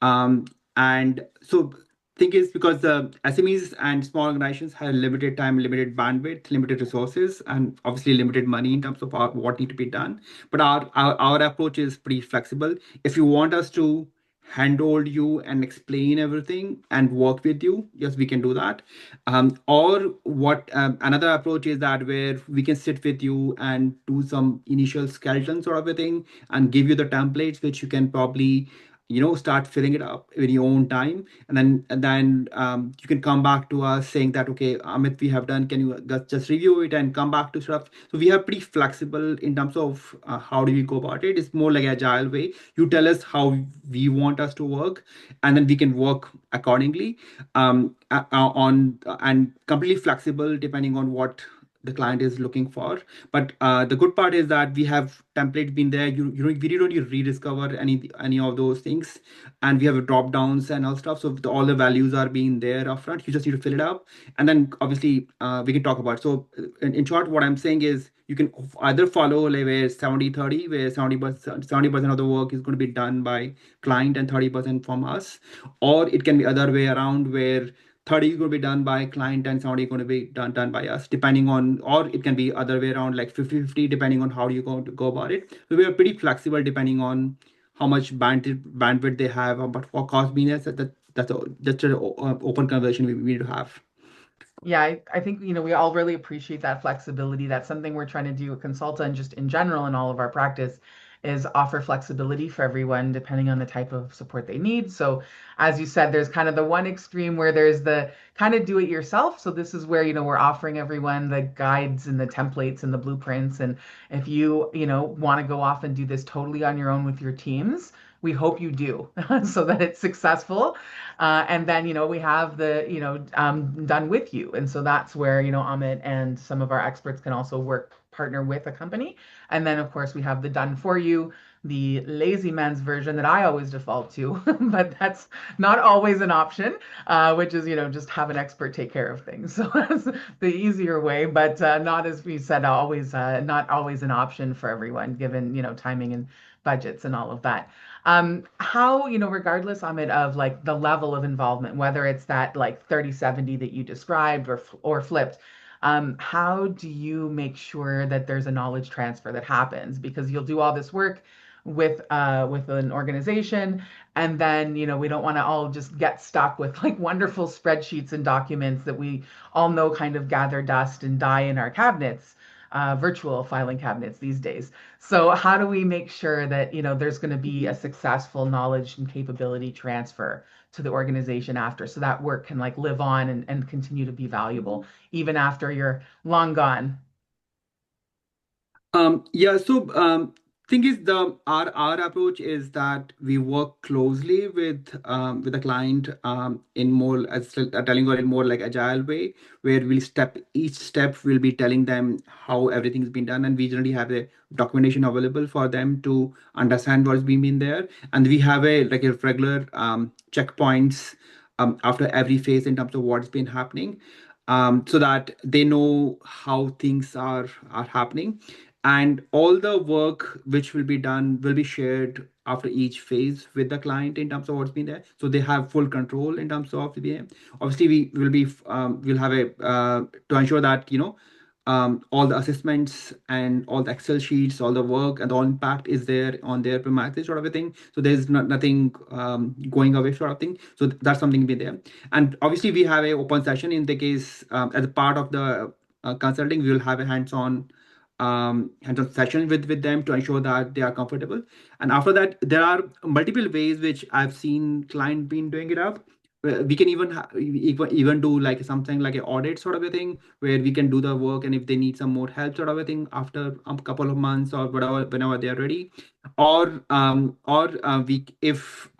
um, and so thing is because the SMEs and small organizations have limited time, limited bandwidth, limited resources, and obviously limited money in terms of what need to be done. But our approach is pretty flexible. If you want us to handhold you and explain everything and work with you, yes, we can do that. Or what another approach is that where we can sit with you and do some initial skeleton sort of a thing and give you the templates which you can probably start filling it up in your own time, and then you can come back to us saying that, okay, Amit, we have done, can you just review it and come back to stuff. So we are pretty flexible in terms of how do we go about it. It's more like agile way. You tell us how we want us to work, and then we can work accordingly, on and completely flexible depending on what the client is looking for. But the good part is that we have templates been there. We don't need to rediscover any of those things, and we have drop downs and all stuff. So all the values are being there upfront. You just need to fill it up, and then obviously we can talk about it. So in short, what I'm saying is you can either follow like where 70/30, where 70% of the work is going to be done by client and 30% from us, or it can be other way around where 30 is going to be done by client and 70 is going to be done by us, depending on, or it can be other way around, like 50/50, depending on how you going to go about it. So we are pretty flexible depending on how much bandwidth they have, but what cost being there. That's an open conversation we need to have. Yeah, I think, we all really appreciate that flexibility. That's something we're trying to do at Consulta and just in general in all of our practice is offer flexibility for everyone depending on the type of support they need. So as you said, there's kind of the one extreme where there's the kind of do it yourself. So this is where, we're offering everyone the guides and the templates and the blueprints. And if you want to go off and do this totally on your own with your teams, we hope you do so that it's successful. And then, we have the, done with you. And so that's where, Amit and some of our experts can also partner with a company. And then, of course, we have the done for you, the lazy man's version that I always default to, but that's not always an option, which is, just have an expert take care of things. So that's the easier way, but not, as we said, always, not always an option for everyone, given, timing and budgets and all of that. How, regardless, Amit, of like the level of involvement, whether it's that like 30/70 that you described or flipped, how do you make sure that there's a knowledge transfer that happens? Because you'll do all this work with an organization, and then, we don't want to all just get stuck with like wonderful spreadsheets and documents that we all know kind of gather dust and die in our cabinets, virtual filing cabinets these days. So how do we make sure that, there's going to be a successful knowledge and capability transfer to the organization after, so that work can like live on and continue to be valuable even after you're long gone? Yeah, so thing is the our approach is that we work closely with the client in more as telling or in more like agile way, where we'll each step will be telling them how everything's been done, and we generally have the documentation available for them to understand what's been there, and we have a like a regular checkpoints after every phase in terms of what's been happening, so that they know how things are happening, and all the work which will be done will be shared after each phase with the client in terms of what's been there, so they have full control in terms of the BM. Obviously we will be we'll have a to ensure that all the assessments and all the Excel sheets, all the work and all impact is there on their premises sort of a thing. So there's nothing going away sort of thing. So that's something be there. And obviously we have a open session in the case as a part of the consulting, we will have a hands-on session with them to ensure that they are comfortable. And after that, there are multiple ways which I've seen client been doing it up. We can even do like something like an audit sort of a thing where we can do the work, and if they need some more help sort of a thing after a couple of months or whatever, whenever they are ready, or we if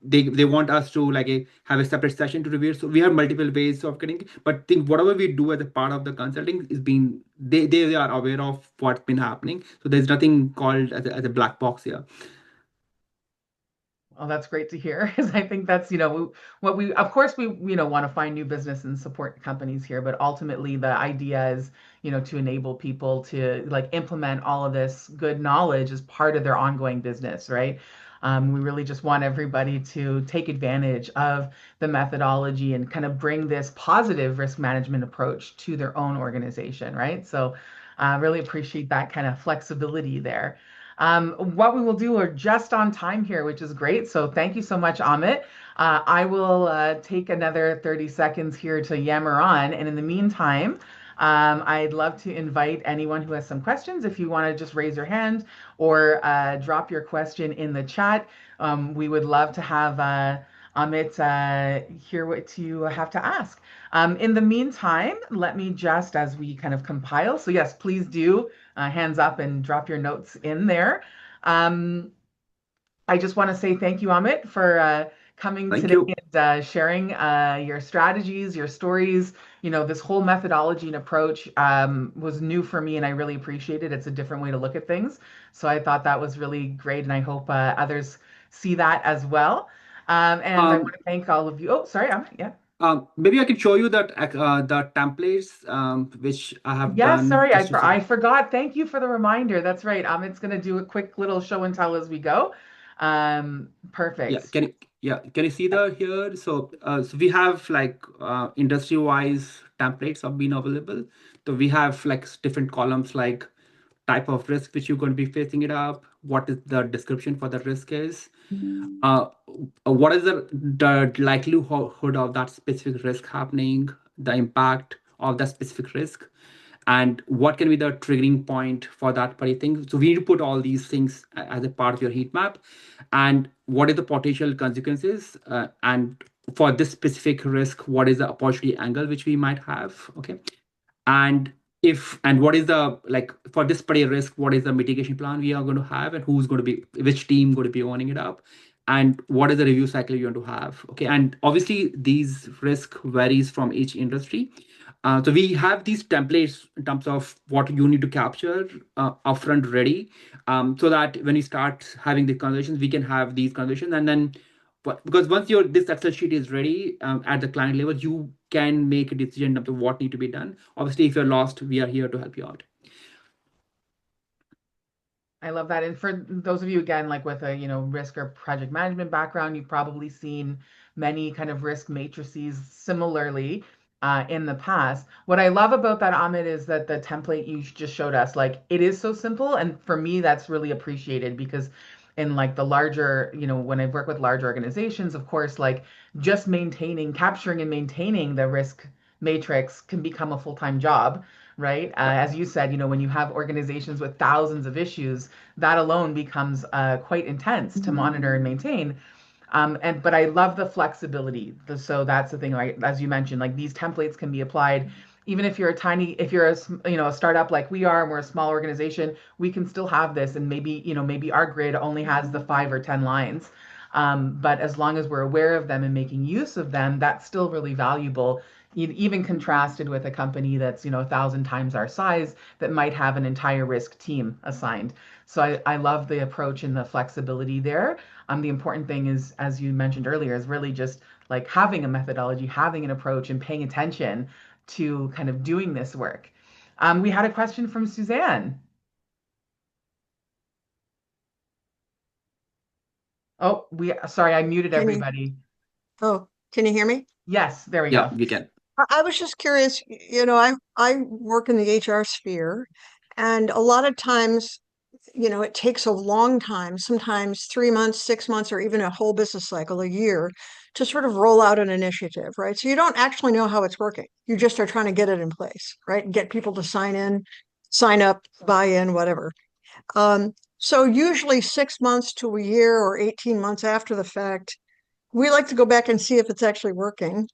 they want us to like have a separate session to review. So we have multiple ways of getting, but think whatever we do as a part of the consulting is being they are aware of what's been happening. So there's nothing called as a black box here. Oh, that's great to hear. Because I think that's, what we, of course, we want to find new business and support companies here, but ultimately the idea is, to enable people to like implement all of this good knowledge as part of their ongoing business, right? We really just want everybody to take advantage of the methodology and kind of bring this positive risk management approach to their own organization, right? So, really appreciate that kind of flexibility there. What we will do, we're just on time here, which is great. So thank you so much, Amit. I will take another 30 seconds here to yammer on. And in the meantime, I'd love to invite anyone who has some questions. If you want to just raise your hand or drop your question in the chat, we would love to have Amit hear what you have to ask. In the meantime, let me just, as we kind of compile, so yes, please do hands up and drop your notes in there. Um, I just want to say thank you, Amit, for coming Thank today you. and sharing your strategies, your stories. This whole methodology and approach was new for me, and I really appreciate it. It's a different way to look at things. So I thought that was really great, and I hope others see that as well. And I want Um, to thank all of you. Oh, sorry, Amit. Yeah. Maybe I can show you that the templates which I have Yes, done sorry, just to I see. forgot. Thank you for the reminder. That's right. It's going to do a quick little show and tell as we go. Yeah, Perfect. can you see the here? So we have like industry-wise templates have been available. So we have like different columns like type of risk which you're going to be facing it up, what is the description for the risk is, uh, what is the likelihood of that specific risk happening, the impact of that specific risk, and what can be the triggering point for that particular thing. So we need to put all these things as a part of your heat map, and what is the potential consequences, and for this specific risk, what is the opportunity angle which we might have. Okay, and if and what is the like for this particular risk, what is the mitigation plan we are going to have, and who's going to be which team going to be owning it up, and what is the review cycle you want to have. Okay, and obviously these risk varies from each industry. So we have these templates in terms of what you need to capture upfront ready, so that when we start having the conversations, we can have these conversations, and then but because once your this Excel sheet is ready at the client level, you can make a decision of what need to be done. Obviously, if you're lost, we are here to help you out. I love that. And for those of you, again, like with a, risk or project management background, you've probably seen many kind of risk matrices similarly in the past. What I love about that, Amit, is that the template you just showed us, like it is so simple. And for me, that's really appreciated because in like the larger, when I work with large organizations, of course, like just maintaining, capturing and maintaining the risk matrix can become a full-time job, right? Yep. As you said, when you have organizations with thousands of issues, that alone becomes quite intense to monitor and maintain. But I love the flexibility. So that's the thing, like as you mentioned, like these templates can be applied even if you're a tiny, if you're a startup like we are, and we're a small organization, we can still have this, and maybe our grid only has the 5 or 10 lines. But as long as we're aware of them and making use of them, that's still really valuable. Even contrasted with a company that's 1,000 times our size that might have an entire risk team assigned. So I love the approach and the flexibility there. The important thing is, as you mentioned earlier, is really just like having a methodology, having an approach, and paying attention to kind of doing this work. We had a question from Suzanne. Oh, sorry, I muted Can you, everybody. can you hear me? Yes, there we Yeah, go. we can. I was just curious, I work in the HR sphere, and a lot of times, it takes a long time, sometimes 3 months, 6 months, or even a whole business cycle, a year, to sort of roll out an initiative, right? So you don't actually know how it's working. You just are trying to get it in place, right? Get people to sign in, sign up, buy in, whatever. So usually 6 months to a year or 18 months after the fact, we like to go back and see if it's actually working.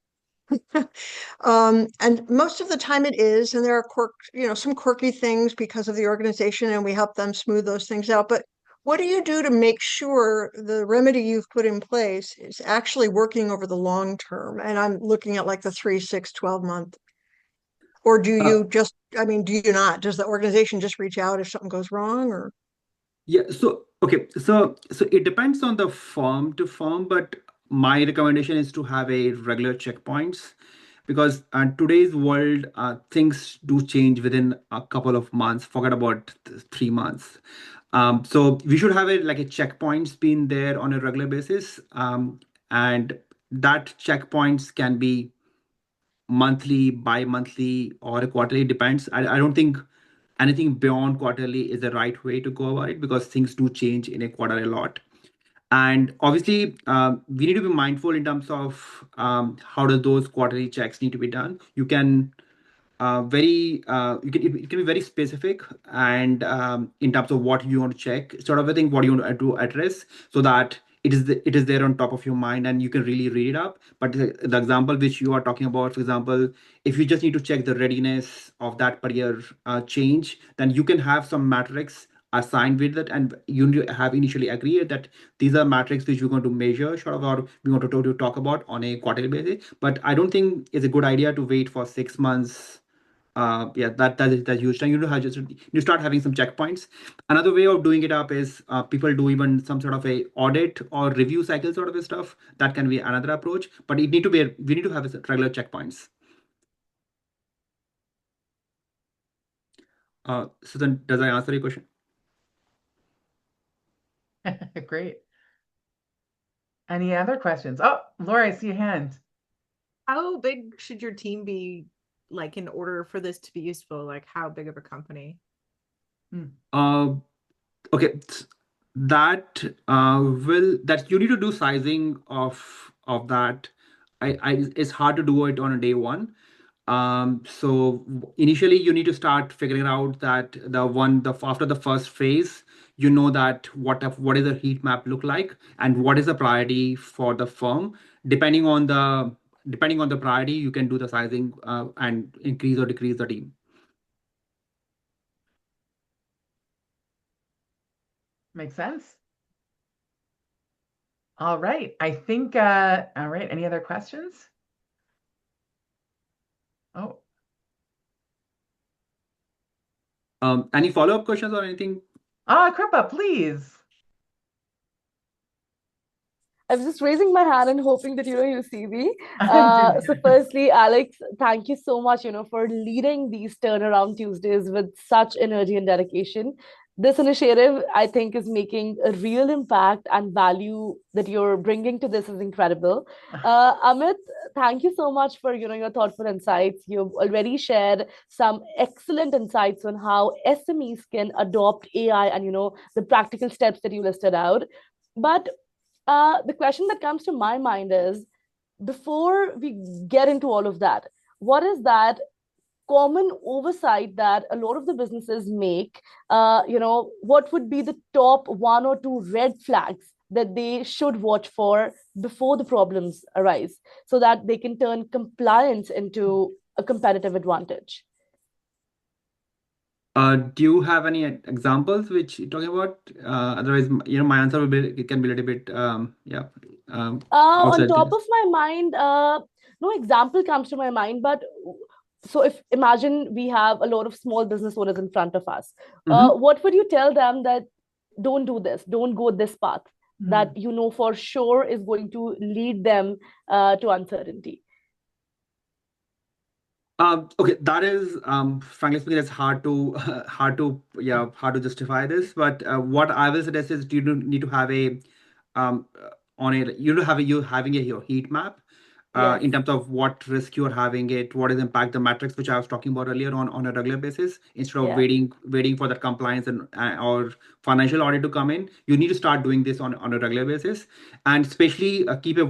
And most of the time it is, and there are some quirky things because of the organization, and we help them smooth those things out. But what do you do to make sure the remedy you've put in place is actually working over the long term? And I'm looking at like the 3, 6, 12 month. Or do Uh, you just, I mean, do you not? Does the organization just reach out if something goes wrong or? Yeah, so okay, so it depends on the firm to firm, but my recommendation is to have a regular checkpoints because today's world, things do change within a couple of months. Forget about 3 months. So we should have a like a checkpoints being there on a regular basis, and that checkpoints can be monthly, bi-monthly, or a quarterly. Depends. I don't think anything beyond quarterly is the right way to go about it because things do change in a quarter a lot. And obviously, we need to be mindful in terms of how does those quarterly checks need to be done. Very you can it can be very specific and in terms of what you want to check, sort of a thing, what you want to address, so that it is there on top of your mind and you can really read it up. But the example which you are talking about, for example, if you just need to check the readiness of that particular change, then you can have some metrics assigned with it, and you need to have initially agreed that these are metrics which we're going to measure, sort of, or we want to talk about on a quarterly basis. But I don't think it's a good idea to wait for 6 months. Yeah, that's huge time. You know how just you start having some checkpoints. Another way of doing it up is people do even some sort of a audit or review cycle sort of a stuff. That can be another approach, but it need to be we need to have a regular checkpoints. So then, does I answer your question? Great. Any other questions? Oh, Laura, I see a hand. How big should your team be, like, in order for this to be useful? Like, how big of a company? Uh, okay, that will that you need to do sizing of that. I it's hard to do it on a day one. So initially you need to start figuring out that after the first phase, you know that what is the heat map look like and what is the priority for the firm. Depending on the priority, you can do the sizing and increase or decrease the team. Makes sense. All right. I think, all right. Any other questions? Oh, Any follow-up questions or anything? Kripa, please. I was just raising my hand and hoping that you see me. I did. So firstly, Alex, thank you so much, for leading these turnaround Tuesdays with such energy and dedication. This initiative, I think, is making a real impact, and value that you're bringing to this is incredible. Amit, thank you so much for your thoughtful insights. You've already shared some excellent insights on how SMEs can adopt AI, and the practical steps that you listed out. But the question that comes to my mind is, before we get into all of that, what is that common oversight that a lot of the businesses make? What would be the top one or two red flags that they should watch for before the problems arise, so that they can turn compliance into a competitive advantage? Do you have any examples which you're talking about? Otherwise, my answer will be it can be a little bit yeah On outside top this. of my mind, no example comes to my mind, but so if imagine we have a lot of small business owners in front of us, Mhm. what would you tell them that don't do this, don't go this path, Hmm. that for sure is going to lead them to uncertainty? Okay, that is frankly speaking, it's hard to hard to justify this. But what I will suggest is you do need to have a on a you do have a you having a your heat map Yes. in terms of what risk you're having it, what is impact the metrics which I was talking about earlier on a regular basis. Instead of Yeah. waiting for that compliance and or financial audit to come in, you need to start doing this on a regular basis, and especially keep a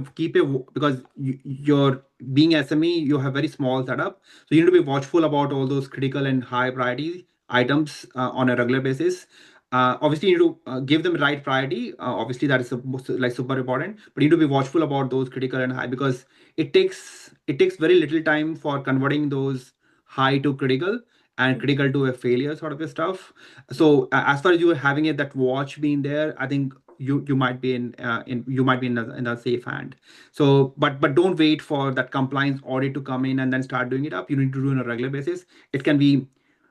because you're being SME, you have very small setup, so you need to be watchful about all those critical and high priority items on a regular basis. Obviously, you need to give them right priority. Obviously, that is like super important. But you need to be watchful about those critical and high because it takes very little time for converting those high to critical and critical to a failure sort of a stuff. So as far as you having it that watch being there, I think you might be in a safe hand. So but don't wait for that compliance audit to come in and then start doing it up. You need to do it on a regular basis. It can be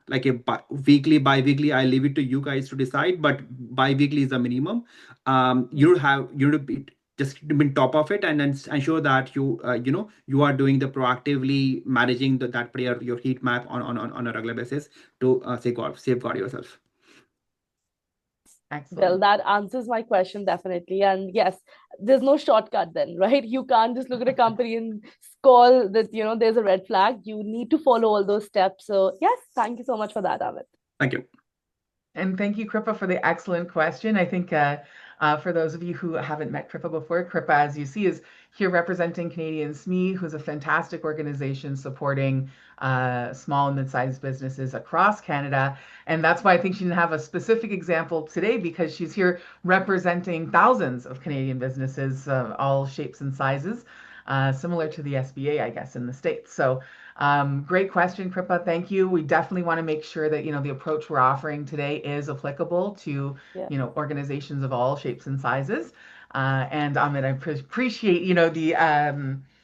like a weekly, bi-weekly. I leave it to you guys to decide, but bi-weekly is the minimum. You to be just to be top of it, and then ensure that you are doing the proactively managing that prayer, your heat map on a regular basis to safeguard yourself. Well, Excellent. that answers my question definitely. And yes, there's no shortcut then, right? You can't just look at a company and call that, there's a red flag. You need to follow all those steps. So yes, thank you so much for that, Amit. Thank you. And thank you, Kripa, for the excellent question. I think for those of you who haven't met Kripa before, Kripa, as you see, is here representing Canadian SME, who's a fantastic organization supporting small and mid-sized businesses across Canada. And that's why I think she didn't have a specific example today, because she's here representing thousands of Canadian businesses, all shapes and sizes, similar to the SBA, I guess, in the States. So great question, Kripa. Thank you. We definitely want to make sure that, the approach we're offering today is applicable to, Yeah. organizations of all shapes and sizes. And Amit, I appreciate,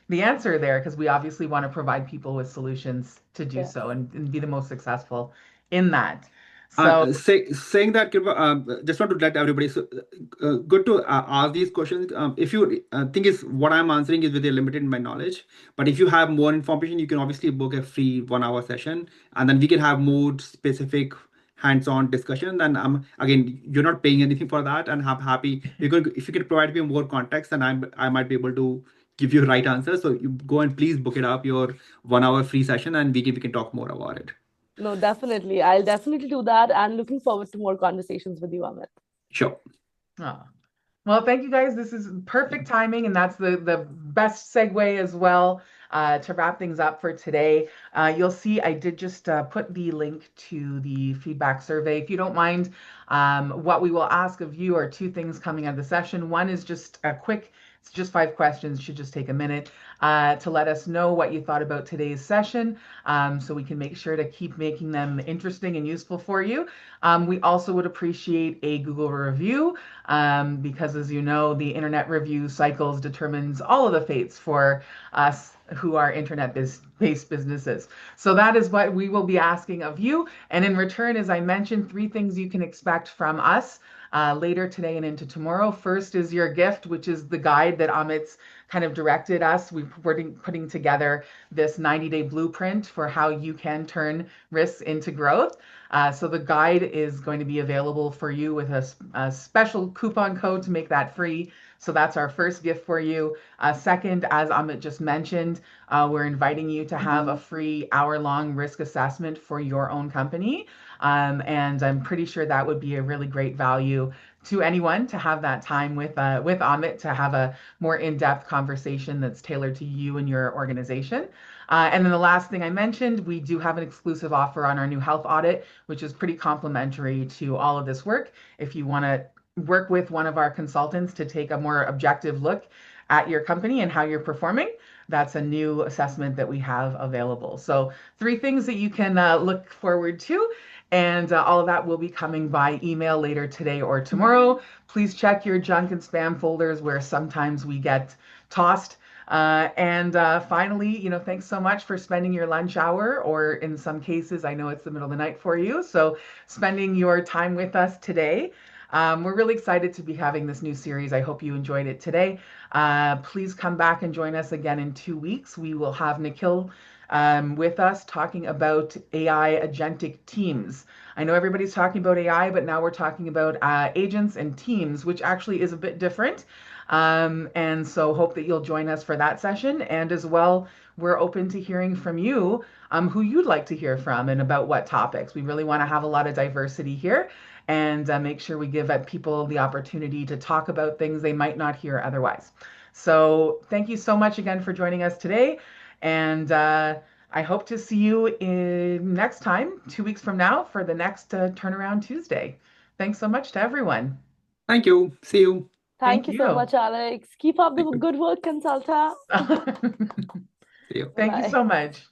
the answer there, because we obviously want to provide people with solutions to do Yes. so and be the most successful in that. So Saying that, Kripa, just want to let everybody good to ask these questions. If you think is what I'm answering is with a limited in my knowledge, but if you have more information, you can obviously book a free 1 hour session, and then we can have more specific hands-on discussion. And again, you're not paying anything for that, and I'm happy if you can provide me more context, then I might be able to give you right answer. So you go and please book it up your 1 hour free session, and we can talk more about it. No, definitely. I'll definitely do that, and looking forward to more conversations with you, Amit. Sure. oh. Well, thank you guys. This is perfect timing, and that's the best segue as well to wrap things up for today. You'll see I did just put the link to the feedback survey. If you don't mind, what we will ask of you are two things coming out of the session. One is just a quick, it's just 5 questions, should just take a minute to let us know what you thought about today's session, so we can make sure to keep making them interesting and useful for you. We also would appreciate a Google review, because as you know, the internet review cycles determines all of the fates for us who are internet-based businesses. So that is what we will be asking of you. And in return, as I mentioned, 3 things you can expect from us later today and into tomorrow. First is your gift, which is the guide that Amit's kind of directed us. We're putting together this 90-day blueprint for how you can turn risks into growth. So the guide is going to be available for you with a special coupon code to make that free. So that's our first gift for you. Second, as Amit just mentioned, we're inviting you to have a free hour-long risk assessment for your own company. And I'm pretty sure that would be a really great value to anyone to have that time with Amit, to have a more in-depth conversation that's tailored to you and your organization. And then the last thing I mentioned, we do have an exclusive offer on our new health audit, which is pretty complimentary to all of this work. If you want to work with one of our consultants to take a more objective look at your company and how you're performing, that's a new assessment that we have available. So 3 things that you can look forward to. And all of that will be coming by email later today or tomorrow. Please check your junk and spam folders, where sometimes we get tossed. And finally, thanks so much for spending your lunch hour, or in some cases, I know it's the middle of the night for you, so spending your time with us today. We're really excited to be having this new series. I hope you enjoyed it today. Please come back and join us again in 2 weeks. We will have Nikhil with us talking about AI agentic teams. I know everybody's talking about AI, but now we're talking about agents and teams, which actually is a bit different. And so hope that you'll join us for that session. And as well, we're open to hearing from you, who you'd like to hear from and about what topics. We really want to have a lot of diversity here, and make sure we give people the opportunity to talk about things they might not hear otherwise. So thank you so much again for joining us today. And I hope to see you next time, 2 weeks from now, for the next Turnaround Tuesday. Thanks so much to everyone. Thank you. See you. Thank you so you. much, Alex. Keep up the Thank you. good work, Cansulta. See you. Thank you Bye. so much.